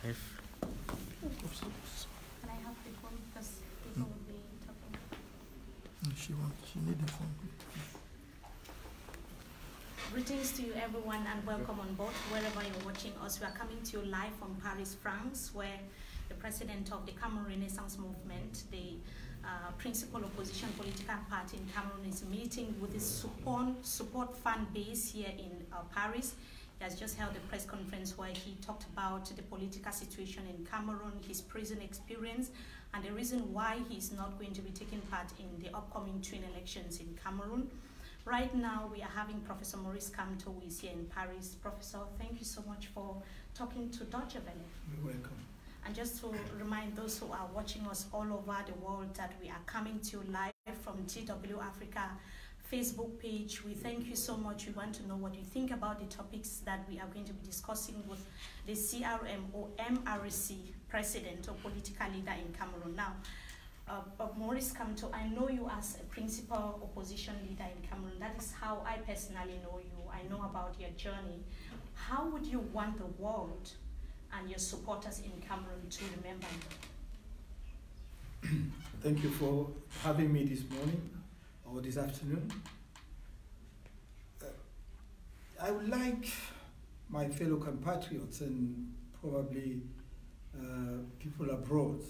live. Can I have the phone because people will be talking? She need the phone. Greetings to you everyone and welcome on board wherever you're watching us. We are coming to you live from Paris, France, where the president of the Cameroon Renaissance Movement, the principal opposition political party in Cameroon, is meeting with his support fan base here in Paris. He has just held a press conference where he talked about the political situation in Cameroon, his prison experience, and the reason why he's not going to be taking part in the upcoming twin elections in Cameroon. Right now, we are having Professor Maurice Kamto, who is here in Paris. Professor, thank you so much for talking to Deutsche Welle. You're welcome. And just to remind those who are watching us all over the world that we are coming to you live from GW Africa Facebook page. We thank you so much. We want to know what you think about the topics that we are going to be discussing with the KMER president or political leader in Cameroon. Now, Maurice Kamto, I know you as a principal opposition leader in Cameroon. That is how I personally know you. I know about your journey. How would you want the world and your supporters in Cameroon to remember you? Thank you for having me this morning or this afternoon. I would like my fellow compatriots and probably people abroad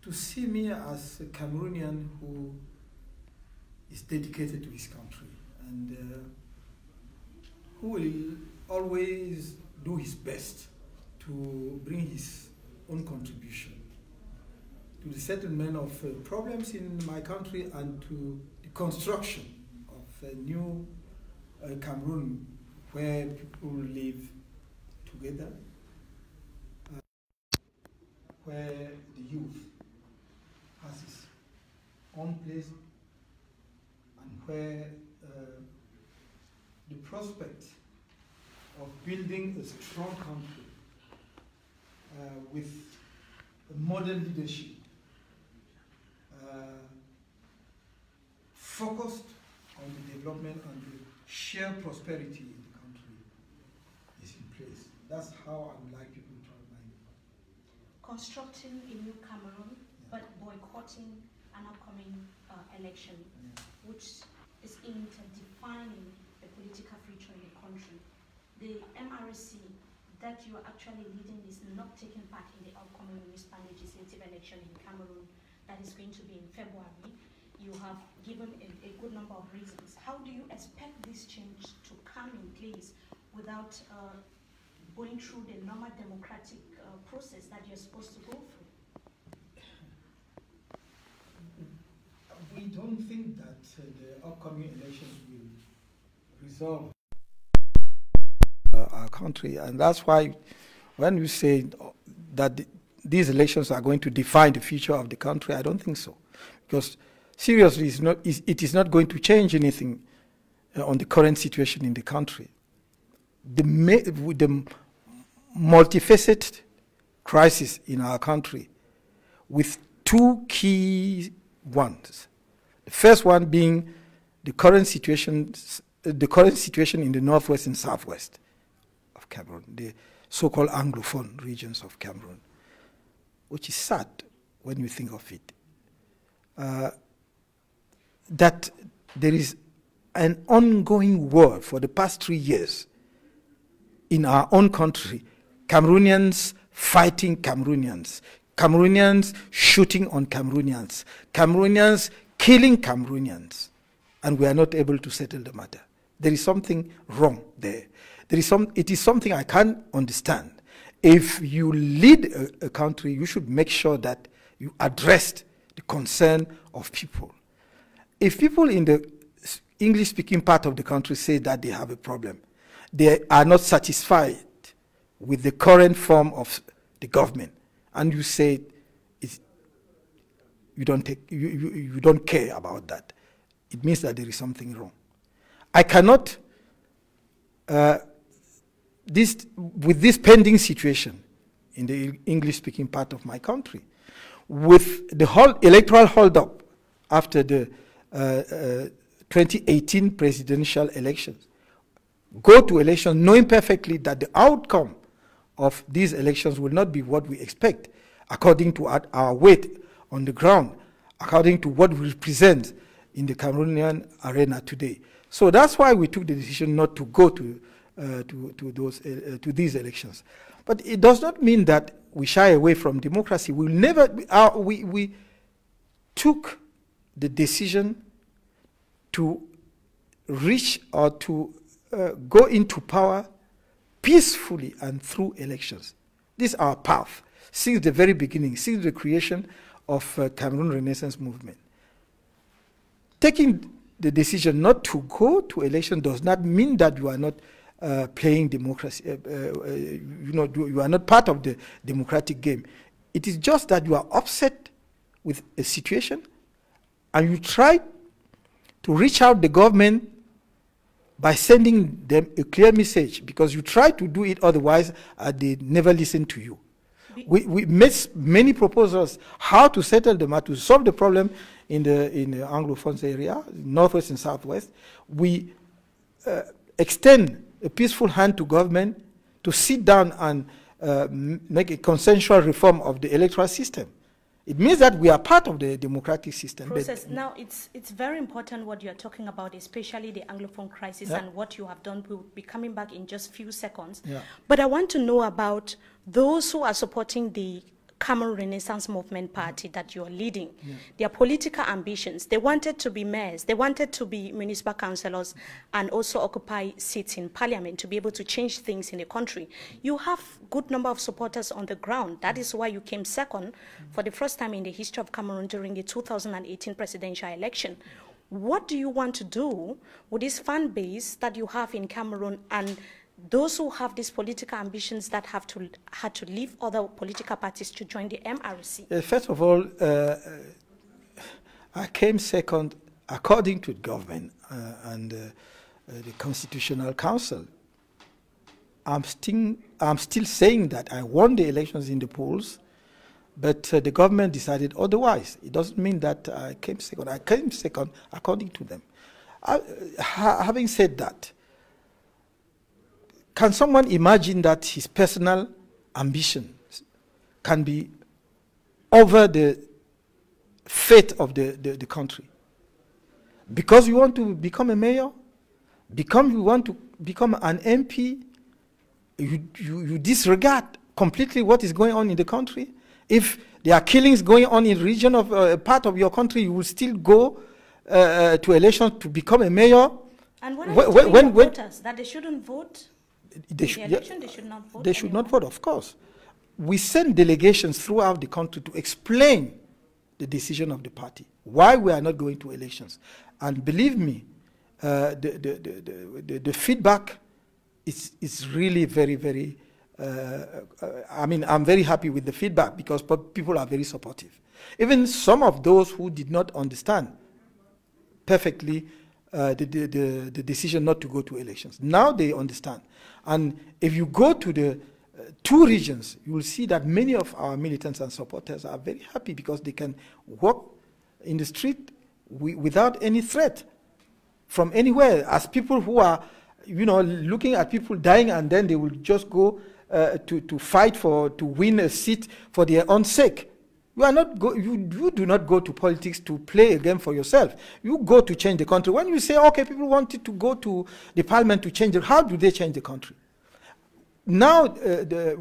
to see me as a Cameroonian who is dedicated to his country and who will always do his best to bring his own contribution to the settlement of problems in my country and to the construction of a new Cameroon where people live together, where the youth has its own place, and where the prospect of building a strong country with a modern leadership focused on the development and the shared prosperity in the country is in place. That's how I would like people to remind me. Constructing a new Cameroon, but boycotting an upcoming election, which is aimed at defining the political future in the country. The MRC that you are actually leading is not taking part in the upcoming municipal legislative election in Cameroon that is going to be in February. You have given a good number of reasons. How do you expect this change to come in place without going through the normal democratic process that you're supposed to go through? We don't think that the upcoming elections will resolve our country, and that's why when you say that these elections are going to define the future of the country, I don't think so, because seriously, it is not going to change anything on the current situation in the country. The multifaceted crisis in our country with two key ones. The first one being the current situation in the northwest and southwest of Cameroon, the so-called Anglophone regions of Cameroon, which is sad when you think of it. That there is an ongoing war for the past 3 years in our own country, Cameroonians fighting Cameroonians, Cameroonians shooting on Cameroonians, Cameroonians killing Cameroonians, and we are not able to settle the matter. There is something wrong there. It is something I can't understand. If you lead a country, you should make sure that you address the concern of people. If people in the English-speaking part of the country say that they have a problem, they are not satisfied with the current form of the government, and you say you don't care about that, it means that there is something wrong. I cannot, with this pending situation in the English-speaking part of my country, with the whole electoral hold-up after the 2018 presidential elections, go to elections knowing perfectly that the outcome of these elections will not be what we expect, according to our weight on the ground, according to what we represent in the Cameroonian arena today. So that's why we took the decision not to go to these elections. But it does not mean that we shy away from democracy. We took the decision to reach or to go into power peacefully and through elections. This is our path since the very beginning, since the creation of Cameroon Renaissance Movement. Taking the decision not to go to election does not mean that you are not playing democracy. You are not part of the democratic game. It is just that you are upset with a situation and you try to reach out the government by sending them a clear message, because you try to do it otherwise they never listen to you. We made many proposals how to settle the matter, to solve the problem in the Anglophone area, northwest and southwest. We extend a peaceful hand to government to sit down and make a consensual reform of the electoral system. It means that we are part of the democratic system. Process. Now, it's very important what you're talking about, especially the Anglophone crisis and what you have done. We'll be coming back in just a few seconds. But I want to know about those who are supporting the Cameroon Renaissance Movement Party that you are leading, their political ambitions. They wanted to be mayors, they wanted to be municipal councillors, and also occupy seats in parliament to be able to change things in the country. You have a good number of supporters on the ground. That is why you came second for the first time in the history of Cameroon during the 2018 presidential election. What do you want to do with this fan base that you have in Cameroon and those who have these political ambitions that had to leave other political parties to join the MRC? First of all, I came second according to the government and the Constitutional Council. I'm still saying that I won the elections in the polls, but the government decided otherwise. It doesn't mean that I came second. I came second according to them. Having said that, can someone imagine that his personal ambitions can be over the fate of the country? Because you want to become a mayor, you want to become an MP, you disregard completely what is going on in the country. If there are killings going on in the region of a part of your country, you will still go to elections to become a mayor. And what are you telling voters? That they shouldn't vote? They should not vote. They should not vote, of course. We send delegations throughout the country to explain the decision of the party, why we are not going to elections. And believe me, the feedback is really very, very, I'm very happy with the feedback because people are very supportive. Even some of those who did not understand perfectly the decision not to go to elections, now they understand. And if you go to the two regions, you will see that many of our militants and supporters are very happy because they can walk in the street without any threat from anywhere, as people who are, looking at people dying and then they will just go to fight to win a seat for their own sake. You do not go to politics to play a game for yourself. You go to change the country. When you say, okay, people wanted to go to the parliament to change it, how do they change the country? Now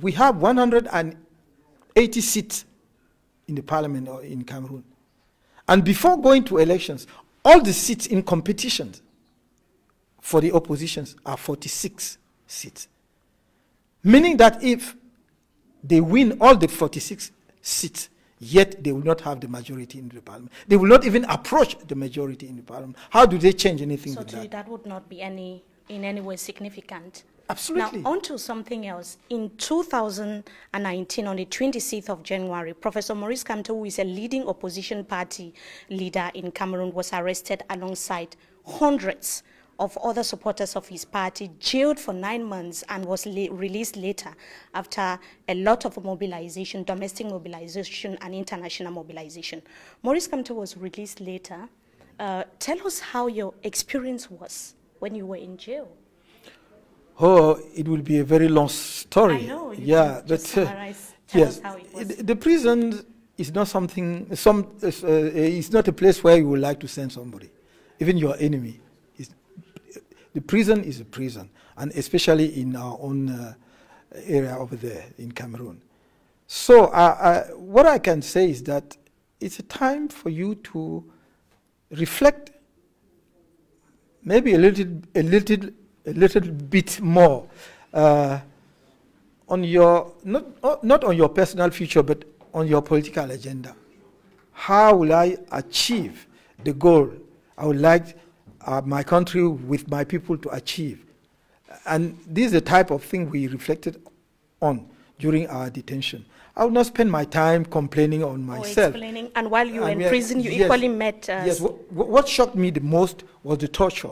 we have 180 seats in the parliament in Cameroon. And before going to elections, all the seats in competitions for the oppositions are 46 seats. Meaning that if they win all the 46 seats, yet they will not have the majority in the parliament. They will not even approach the majority in the parliament. How do they change anything with that? So that would not be in any way significant. Absolutely. Now, on to something else. In 2019, on the 26th of January, Professor Maurice Kamto, who is a leading opposition party leader in Cameroon, was arrested alongside hundreds of other supporters of his party, jailed for 9 months, and was released later after a lot of mobilization, domestic mobilization and international mobilization. Maurice Kamto was released later. Tell us how your experience was when you were in jail. Oh, it will be a very long story. I know. Yeah, but summarize, yes, us how it was. the prison is not something. It's not a place where you would like to send somebody, even your enemy. The prison is a prison, and especially in our own area over there in Cameroon. So what I can say is that it's a time for you to reflect, maybe a little bit more on your not on your personal future, but on your political agenda. How will I achieve the goal I would like my country with my people to achieve? And this is the type of thing we reflected on during our detention. I would not spend my time complaining on myself. Explaining. And while you were in prison, you equally met... yes, what shocked me the most was the torture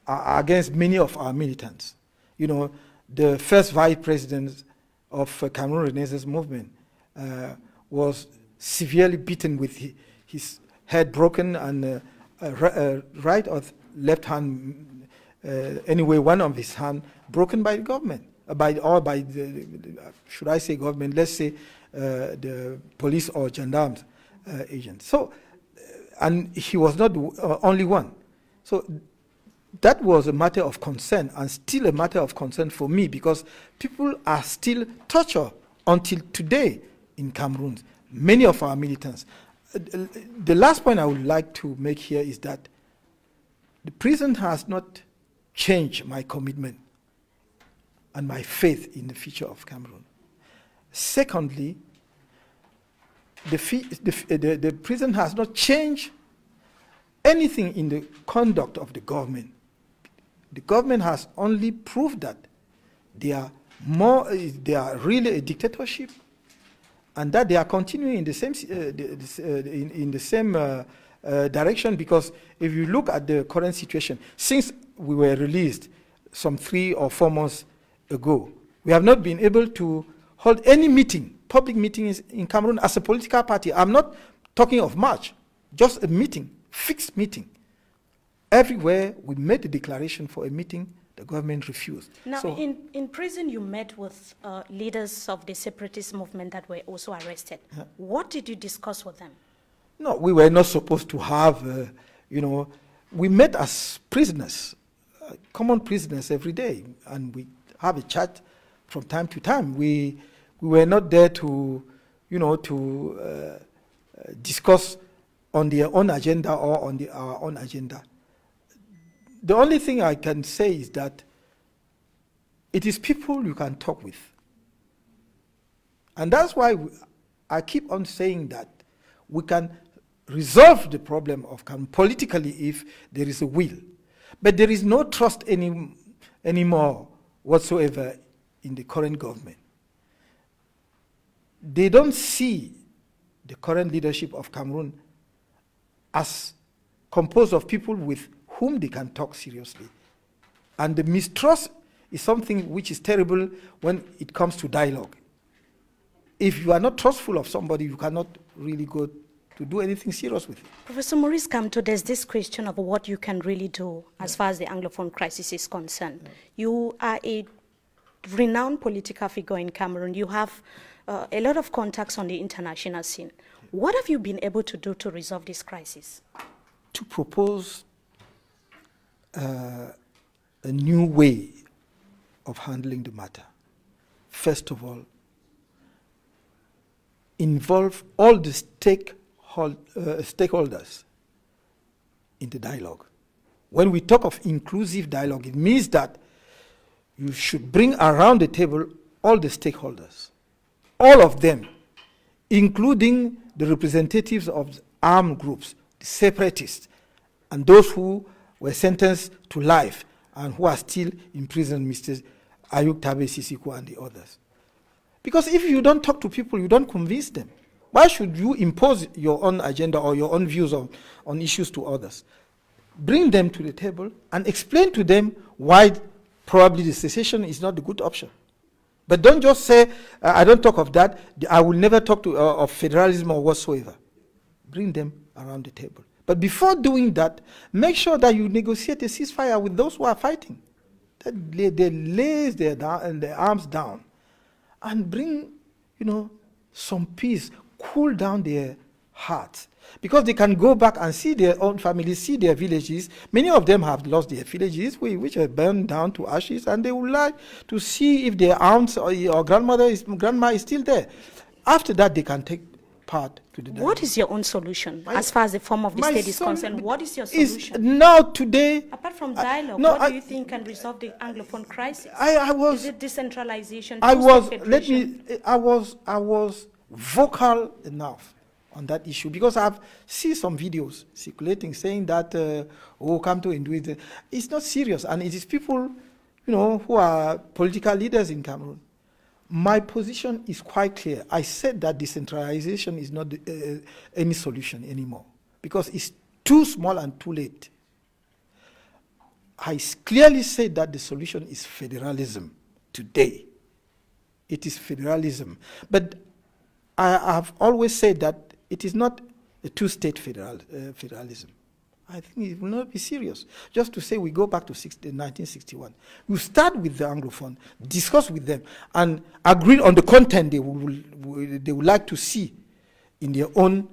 against many of our militants. You know, the first vice president of Cameroon Renaissance Movement was severely beaten with his head broken and right or left hand, anyway, one of his hand broken by the government, by the, should I say government, let's say the police or gendarmes agents. So, and he was not the only one. So that was a matter of concern, and still a matter of concern for me, because people are still tortured until today in Cameroon, many of our militants. The last point I would like to make here is that the prison has not changed my commitment and my faith in the future of Cameroon. Secondly, the prison has not changed anything in the conduct of the government. The government has only proved that they are really a dictatorship, and that they are continuing in the same direction. Because if you look at the current situation, since we were released some 3 or 4 months ago, we have not been able to hold any meeting, public meetings in Cameroon as a political party. I'm not talking of march, just a meeting, fixed meeting. Everywhere we made a declaration for a meeting, the government refused. Now, so in prison, you met with leaders of the separatist movement that were also arrested. Yeah. What did you discuss with them? No, we were not supposed to have, you know, we met as prisoners, common prisoners every day, and we have a chat from time to time. We were not there to, you know, to discuss on their own agenda or on our own agenda. The only thing I can say is that it is people you can talk with. And that's why I keep on saying that we can resolve the problem of Cameroon politically if there is a will. But there is no trust anymore whatsoever in the current government. They don't see the current leadership of Cameroon as composed of people with whom they can talk seriously. And the mistrust is something which is terrible when it comes to dialogue. If you are not trustful of somebody, you cannot really go to do anything serious with it. Professor Maurice Kamto, there's this question of what you can really do as far as the Anglophone crisis is concerned. Yeah. You are a renowned political figure in Cameroon. You have a lot of contacts on the international scene. What have you been able to do to resolve this crisis? To propose a new way of handling the matter. First of all, involve all the stakeholders in the dialogue. When we talk of inclusive dialogue, it means that you should bring around the table all the stakeholders, all of them, including the representatives of the armed groups, the separatists, and those who were sentenced to life and who are still in prison, Mr. Ayuk Tabe Sisiku and the others. Because if you don't talk to people, you don't convince them. Why should you impose your own agenda or your own views on issues to others? Bring them to the table and explain to them why probably the secession is not the good option. But don't just say, I don't talk of that, I will never talk of federalism or whatsoever. Bring them around the table. But before doing that, make sure that you negotiate a ceasefire with those who are fighting. They lay their arms down and bring, some peace, cool down their hearts. Because they can go back and see their own families, see their villages. Many of them have lost their villages, which are burned down to ashes, and they would like to see if their aunt or grandma is still there. After that, they can take part to the dialogue. What is your own solution as far as the form of the state is concerned? What is your solution? Now, today... Apart from dialogue, what do you think can resolve the Anglophone crisis? Is it decentralization? I was vocal enough on that issue because I've seen some videos circulating saying that, Kamto and do it. It's not serious, and it is people, who are political leaders in Cameroon. My position is quite clear. I said that decentralization is not any solution anymore because it's too small and too late. I clearly said that the solution is federalism today. It is federalism. But I have always said that it is not a two-state federalism. I think it will not be serious. Just to say we go back to 1961. We start with the Anglophone, discuss with them, and agree on the content they would like to see in their own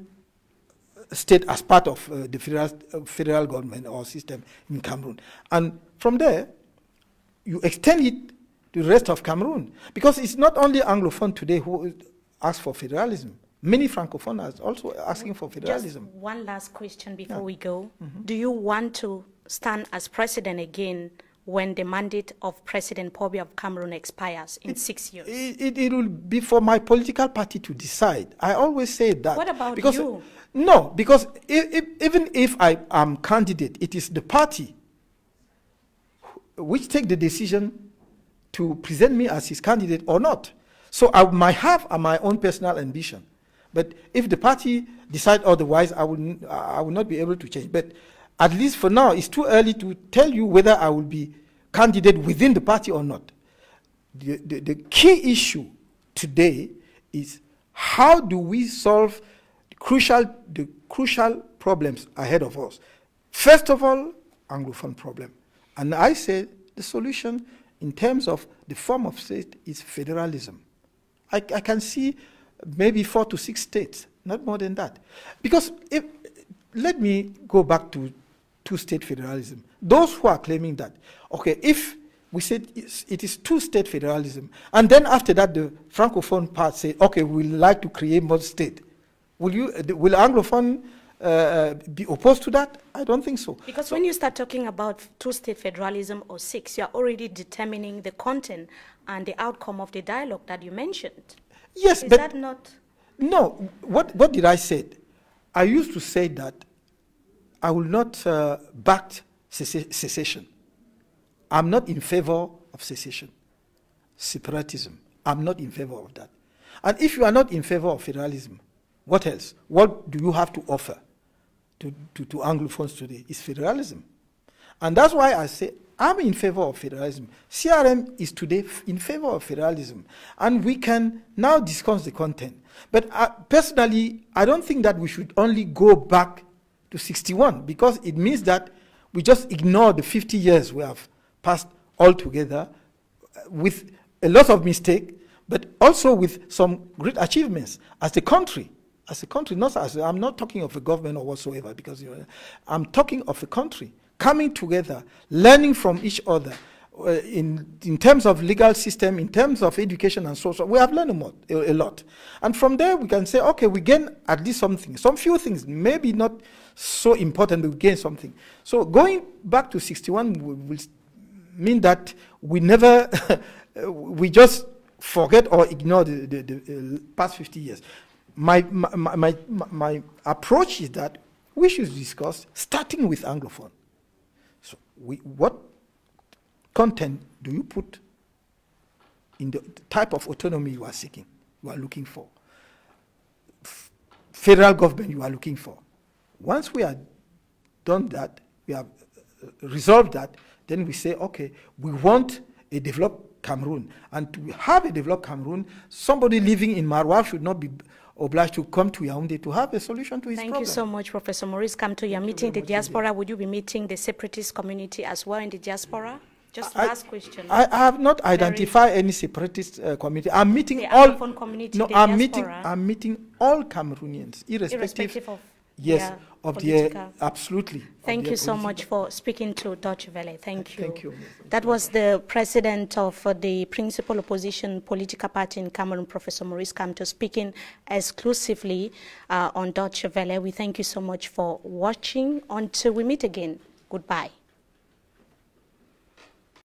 state as part of the federal government or system in Cameroon. And from there, you extend it to the rest of Cameroon. Because it's not only Anglophone today who asks for federalism. Many Francophones are also asking for federalism. Just one last question before we go. Do you want to stand as president again when the mandate of President Pobia of Cameroon expires in 6 years? It will be for my political party to decide. I always say that. What about you? No, because even if I am candidate, it is the party which take the decision to present me as his candidate or not. So I might have my own personal ambition. But if the party decide otherwise, I will not be able to change. But at least for now, it's too early to tell you whether I will be candidate within the party or not. The key issue today is how do we solve the crucial problems ahead of us. First of all, Anglophone problem. And I say the solution in terms of the form of state is federalism. I can see maybe 4 to 6 states, not more than that. Because let me go back to two-state federalism. Those who are claiming that, okay, if we said it is two-state federalism, and then after that the Francophone part say, okay, we'd like to create more state, will Anglophone be opposed to that? I don't think so. Because when you start talking about two-state federalism or 6, you're already determining the content and the outcome of the dialogue that you mentioned. Yes, is but that not? No. What did I say? I used to say that I will not back secession. I'm not in favor of secession, separatism. I'm not in favor of that. And if you are not in favor of federalism, what else? What do you have to offer to Anglophones today? It's federalism. And that's why I say I'm in favor of federalism. CRM is today in favor of federalism. And we can now discuss the content. But personally, I don't think that we should only go back to 61 because it means that we just ignore the 50 years we have passed altogether with a lot of mistakes, but also with some great achievements as a country. As a country, I'm not talking of a government or whatsoever, because I'm talking of a country coming together, learning from each other in terms of legal system, in terms of education and social. We have learned a lot. And from there, we can say, okay, we gain at least something. Some few things, maybe not so important, but we gain something. So going back to 61 will mean that we never, we just forget or ignore the past 50 years. My approach is that we should discuss starting with Anglophone. So what content do you put in the type of autonomy you are seeking, you are looking for? Federal government you are looking for. Once we have done that, we have resolved that, then we say, okay, we want a developed Cameroon. And to have a developed Cameroon, somebody living in Marwa should not be obliged to come to Yaoundé to have a solution to his problem. Thank you so much, Professor Maurice Kamto. You're meeting the diaspora. Would you be meeting the separatist community as well in the diaspora? Just last question. I have not identified any separatist community. I'm meeting the all Anglophone community, no, the I'm diaspora. meeting all Cameroonians, irrespective of of their absolutely. Thank you so much for speaking to Deutsche Welle. Thank you. Thank you. That was the president of the principal opposition political party in Cameroon, Professor Maurice Kamto, speaking exclusively on Deutsche Welle. We thank you so much for watching. Until we meet again, goodbye.